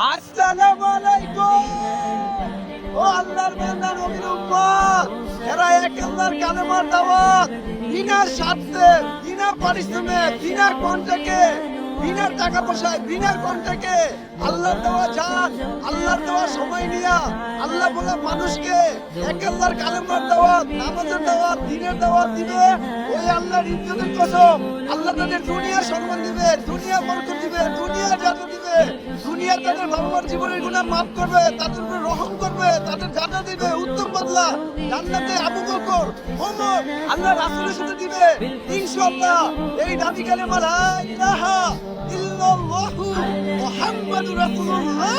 আসসালামু আলাইকুম। ও আল্লাহর বান্দা নবীর উম্মত, এরা এক আল্লাহর কালেমার দাওয়াত বিনা স্বার্থে, বিনা পরিশ্রমে, বিনা কন্ট্রাক্টে, বিনা টাকা পয়সায়, বিনা কন্ট্রাক্টে আল্লাহর দেওয়া জান, আল্লাহর দেওয়া সময় নিয়া আল্লাহ বলে মানুষকে এক আল্লাহর কালেমার দাওয়াত, নামাজের দাওয়াত, দ্বীনের দাওয়াত দিবে। ওই আল্লাহর ইজ্জতের কসম, আল্লাহ তাদের দুনিয়ার সম্মান দিবে, দুনিয়া বরকত দিবে, দুনিয়ার জান্নাত দিবে, দুনিয়ার তাদের বাবার জীবনের গুনাহ মাফ করবে, তাদের উপর রহম করবে, তাদের জান্নাত দিবে, উত্তম বদলা জান্নাতে আবু বকর, ওমর, আল্লাহ রাসূলের সাথে দিবে ইনশাআল্লাহ। এই দাবি কালেমা লা ইলাহা ইল্লাল্লাহু মুহাম্মাদুর রাসূলুল্লাহ।